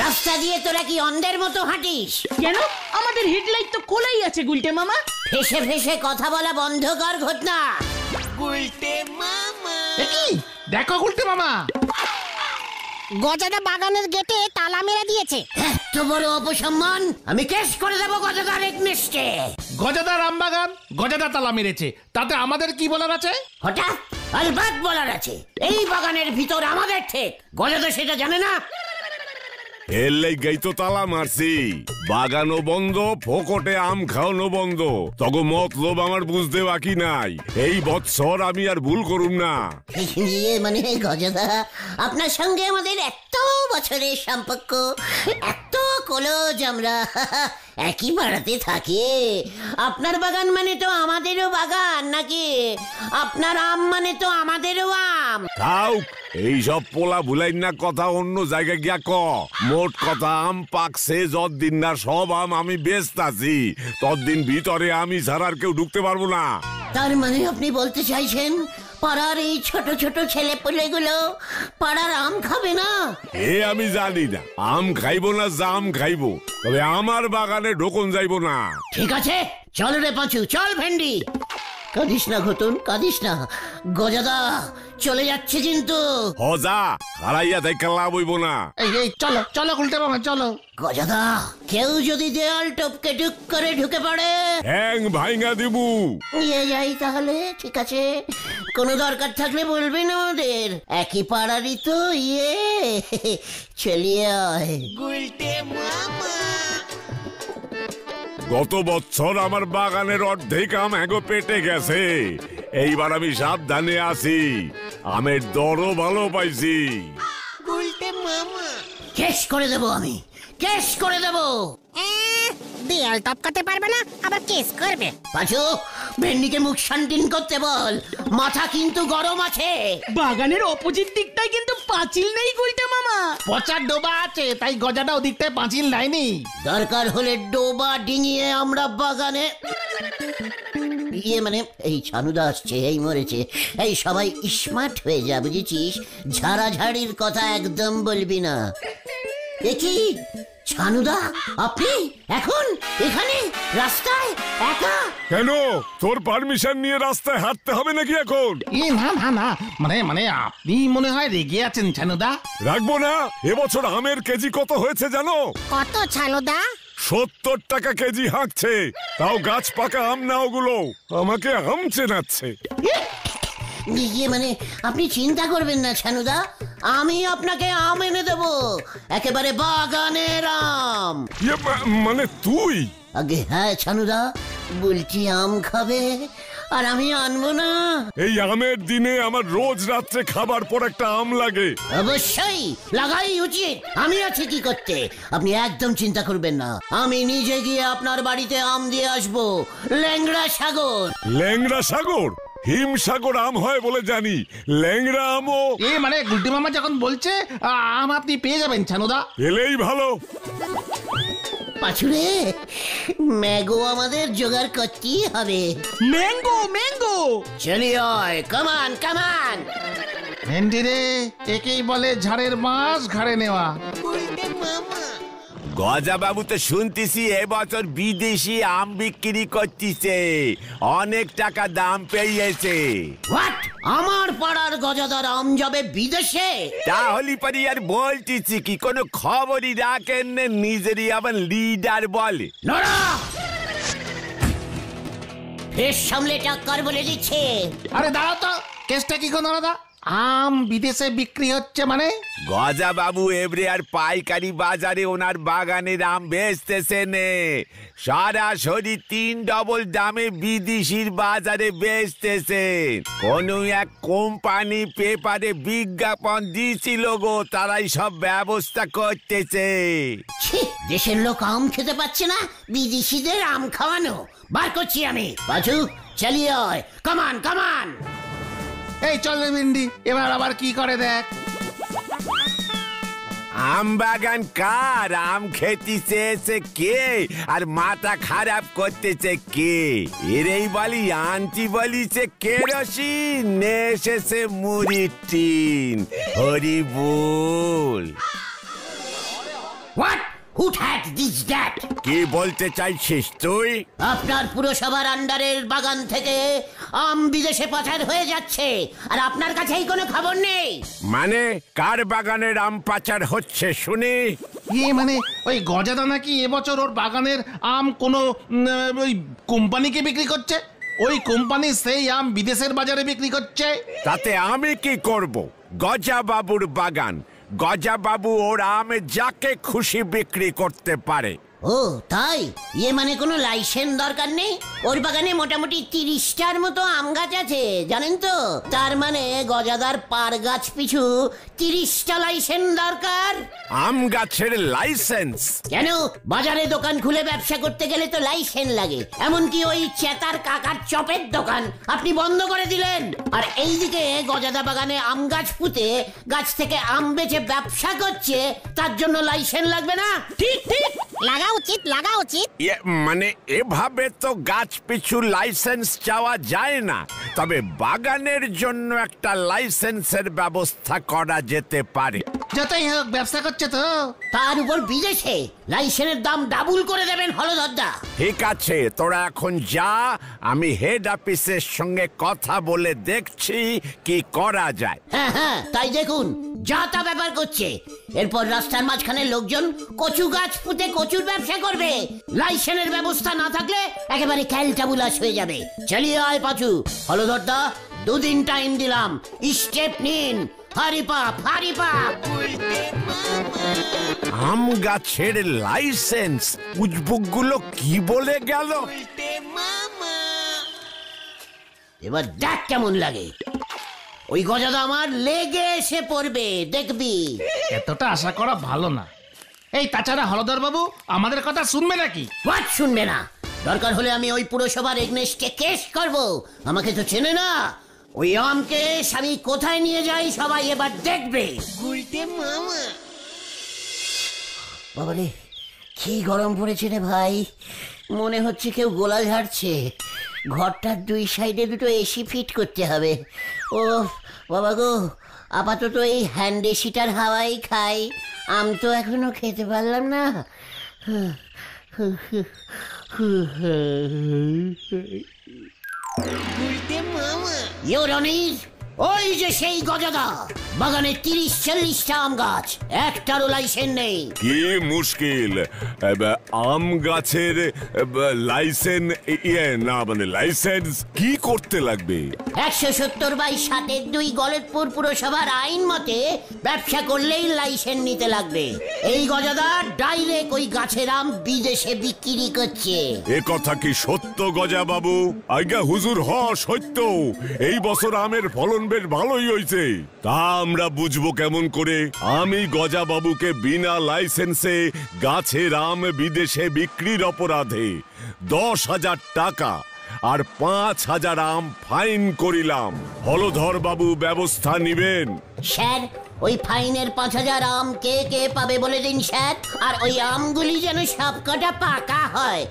রাস্তা দিয়ে তোরা কি অন্ধের মতো হাঁটিস? কেন? আমাদের হেডলাইট তো খোলাই আছে গুলটে মামা। ফেসে ফেসে কথা বলা বন্ধ কর ঘটনা। কি দেখো গুলটে মামা, গজাদা বাগানের গেটে তালা মেরে দিয়েছে। এত বড় অপসম্মান, আমি কেস করে দেবো গজাদার এগনেস্টে। গজাদা রামবাগান, গজাদা তালা মেরেছে, তাতে আমাদের কি বলার আছে? হঠাৎ আলবাত বলার আছে, এই বাগানের ভিতর আমাদের ঠিক। গজাদা সেটা জানে না। এর লাইগাই তো তালা মারছি। বাগানও বন্ধ, ফোকটে আম খাওয়ানো বন্ধ। তগো মতলব আমার বুঝতে বাকি নাই। এই বৎসর আমি আর ভুল করুম না। মানে গজাদা, আপনার সঙ্গে আমাদের এত বছরের সম্পর্ক, এত কলজ, আমরা একই পাড়াতে থাকি। আপনার বাগান মানে তো আমাদেরও বাগান নাকি? আপনার আম মানে তো আমাদেরও আম। খাও, এইসব পোলা ভুলাই না কথা অন্য জায়গায় গিয়া ক। মোট কথা আম পাকছে যতদিন না সব আম আমি বেচতাছি, ততদিন ভিতরে আমি ছাড়া আর কেউ ঢুকতে পারবো না। তার মানে আপনি বলতে চাইছেন পাড়ার এই ছোট ছোট ছেলে পুলেগুলো পাড়ার আম খাবে না? এ আমি জানি না, আম খাইবো না জাম খাইবো, তবে আমার বাগানে ঢোকন যাইবো না। ঠিক আছে, চল রে পাঁচু, চল ভেন্ডি। কাঁদিস না ঘটন, কাঁদিস না। গজাদা চলে যাচ্ছে কিন্তু। হজা হারাইয়া থেকে লাভ হইব না। এই চলো চলো গুলটে মামা চলো। গজাদা, কেউ যদি দেয়াল টপকে টুক করে ঢুকে পড়ে হ্যাং ভাইঙ্গা দিবু। নিয়ে যাই তাহলে, ঠিক আছে? কোনো দরকার থাকলে বলবেন আমাদের, একই পাড়ারই তো। চলিয়ে আয়। গত বছর আমার বাগানের অর্ধেক আম এগো পেটে গেছে। এইবার আমি সাবধানে আছি, আমের দরও ভালো পাইছি। কেস করে দেবো আমি, কেস করে দেবো। দেয়াল টপকাতে পারবে না, আবার কেস করবে। পাঁচু, ভেন্ডিকে মুখ শান্তিন করতে বল, মাথা কিন্তু গরম আছে। বাগানের অপোজিট দিকটায় কিন্তু পাঁচিল নেই গুলটে মামা। পচার ডোবা আছে, তাই গজাদা ওদিকটায় পাঁচিল নাইনি। দরকার হলে ডোবা ডিঙিয়ে আমরা বাগানে মানে এই ছানুদা আসছে, এই মরেছে, এই সবাই স্মার্ট হয়ে যা, বুঝেছিস? ঝাড়াঝাড়ির কথা একদম বলবি না। দেখি ছানুদা, আপনি এখন এখানে রাস্তায় একা? কেন, তোর পারমিশন নিয়ে রাস্তায় হাঁটতে হবে নাকি এখন? না না না, মানে আপনি মনে হয় রেগে আছেন ছানুদা। রাখবো না। এবছর আমের কেজি কত হয়েছে জানো? কত ছানুদা? 70 টাকা কেজি হাঁকছে, তাও গাছ পাকা আম না ওগুলো। আমাকে আম চেনাচ্ছে। মানে আপনি চিন্তা করবেন না ছানুদা, আমি আপনাকে আম এনে দেবো, একেবারে বাগানের আম। মানে তুই? আগে হ্যাঁ ছানুদা, বলছি আম খাবে আর আমি আনবো না? এই আমের দিনে আমার রোজ রাত্রে খাবার পর একটা আম লাগে। অবশ্যই লাগাই উচিত, আমি আছি কি করতে। আপনি একদম চিন্তা করবেন না, আমি নিজে গিয়ে আপনার বাড়িতে আম দিয়ে আসবো। ল্যাংড়া সাগর। ল্যাংড়া সাগর? হিমসাগর আম হয় বলে জানি, ল্যাংড়া আমও। মানে গুলটে মামা যখন বলছে আম আপনি পেয়ে যাবেন ছানুদা। এলেই ভালো। পাছুরে, ম্যাগো আমাদের জোগাড় করতেই হবে। ম্যাঙ্গো ম্যাঙ্গো, চলিয়ে আয়, কামান কামান। ভেন্ডি রে, একেই বলে ঝাড়ের মাছ ঘাড়ে নেওয়া। গজা বাবু তো শুনতেছি এবছর বিদেশি আম বিক্রি করতেছে, অনেক টাকা দাম পেয়েছে। হোয়াট? আমার পাড়ার গজাদার আম যাবে বিদেশে? তাহলে পরে আর বলতেছি কি, কোনো খবরই রাখেন না, নিজেরই আবার লিডার বলে। নড়া, ফের সামলে টাক্কার বলে দিচ্ছে। আরে দাঁড়াও তো, কেসটা কি কোনো দাদা? আম বিদেশে বিক্রি হচ্ছে মানে? গজা বাবু এবারে আর পাইকারি বাজারে ওনার বাগানের আম বেচতেছে নে, সরাসরি 3 ডবল দামে বিদেশির বাজারে বেচতেছে। কোন এক কোম্পানি পেপারে বিজ্ঞাপন দিছিল গো, তারাই সব ব্যবস্থা করতেছে। দেশের লোক আম খেতে পাচ্ছে না, বিদেশিদের আম খাওয়ানো বার করছি আমি। পাঁচু, চালিয়ে আয়, কামান কামান। এই চল রে ভেন্ডি, এবার আবার কি করে দেখ। আম বাগান কার? আম খেতে চেয়েছে কে আর মাথা খারাপ করতেছে কে? এরেই বলি আনটি বলিছে কেরোসিন, নে এসেছে মুড়ির টিন। হরি বল। হোয়াট হুট হ্যাট দিস দ্যাট? কি বলতে চাইছিস তুই? আপনার পুরসভার আন্ডারের বাগান থেকে আম বিদেশে পাচার হয়ে যাচ্ছে আর আপনার কাছেই কোনো খবর নেই। মানে কার বাগানের আম পাচার হচ্ছে শুনি? মানে ওই গজাদা নাকি এবছর ওর বাগানের আম কোনো ওই কোম্পানিকে বিক্রি করছে, ওই কোম্পানি সেই আম বিদেশের বাজারে বিক্রি করছে। তাতে আমি কি করব? গজা বাবুর বাগান, গজা বাবু ওর আম যাকে খুশি বিক্রি করতে পারে। ও তাই? মানে কোনো লাইসেন্স দরকার নেই? ওর বাগানে মোটামুটি 30টার মতো আম গাছ আছে জানেন তো। তার মানে গজাদার পার গাছ পিছু 30টা লাইসেন্স দরকার। আম গাছের লাইসেন্স? কেন, বাজারে দোকান খুলে ব্যবসা করতে গেলে তো লাইসেন্স লাগে। এমনকি ওই চেতার কাকার চপের দোকান আপনি বন্ধ করে দিলেন। আর এইদিকে গজাদা বাগানে আম গাছ পুঁতে গাছ থেকে আম বেচে ব্যবসা করছে, তার জন্য লাইসেন্স লাগবে না? ঠিক ঠিক, লাগা উচিত, লাগা উচিত। মানে এভাবে তো গাছ পিছু লাইসেন্স চাওয়া যায় না, তবে বাগানের জন্য একটা লাইসেন্সের ব্যবস্থা করা যেতে পারে। যতই হোক ব্যবসা করছে তো। তার উপর বিদেশে লাইসেন্সের দাম ডাবল করে দেবেন হলধরদা। ঠিক আছে, তোরা এখন যা, আমি হেড অফিসের সঙ্গে কথা বলে দেখছি কি করা যায়। হ্যাঁ হ্যাঁ, তাই দেখুন যা তা ব্যাপার করছে। এরপর রাস্তার মাঝখানে লোকজন কচু গাছ পুঁতে কচুর ব্যবসা করবে। লাইসেন্সের ব্যবস্থা না থাকলে একেবারে ক্যালটাবুলাস হয়ে যাবে। চালিয়ে আয় পাচু। হলধরদা 2 দিন টাইম দিলাম, স্টেপ নিন। হারিপাপ হারিপাপ। আম গাছের লাইসেন্স? উজবুকগুলো কি বলে গেল? এবার দেখ কেমন লাগে। ওই গজাদা আমার লেগে এসে পড়বে, দেখবি। এতটা আশা করা ভালো না। এই তাছাড়া হলধর বাবু আমাদের কথা শুনবে নাকি? হোয়াট শুনবে না? দরকার হলে আমি ওই পুরসভার এগনেস্টে কেস করব। আমাকে তো চেনে না। ওই আমকে আমি কোথায় নিয়ে যাই সবাই এবার দেখবে। বাবারে কি গরম পড়েছে রে ভাই, মনে হচ্ছে কেউ গোলা ঝাড়ছে। ঘরটার 2 সাইডে দুটো এসি ফিট করতে হবে। ও বাবা গো, আপাতত এই হ্যান্ড এসিটার হাওয়াই খাই। আম তো এখনো খেতে পারলাম না। ইওর অনির, ওই যে সেই গজাদা, বাগানে 30-40টা আম গাছ, একটারও লাইসেন্স নেই। কি মুশকিল! আম গাছের লাইসেন্স না, মানে লাইসেন্স কি করতে লাগবে? 170/7-2 গলতপুর পুরসভার আইন মতে ব্যবসা করলেই লাইসেন্স নিতে লাগবে। এই গজাদা ডাইরেক্ট ওই গাছের আম বিদেশে বিক্রি করছে। এ কথা কি সত্য গজা বাবু? আজ্ঞা হুজুর, সত্য। এই বছর আমের ফলন বেশ ভালোই হয়েছে। তা আমরা বুঝবো কেমন করে? আমি গজা বাবুকে বিনা লাইসেন্সে গাছের আম বিদেশে বিক্রির অপরাধে 10,000 টাকা আর 5,000 আম ফাইন করিলাম। হলধর বাবু ব্যবস্থা নিবেন? স্যার, ওই ফাইনের 5,000 আম কে কে পাবে বলে দিন স্যার। আর ওই আমগুলি যেন সবকটা পাকা হয়।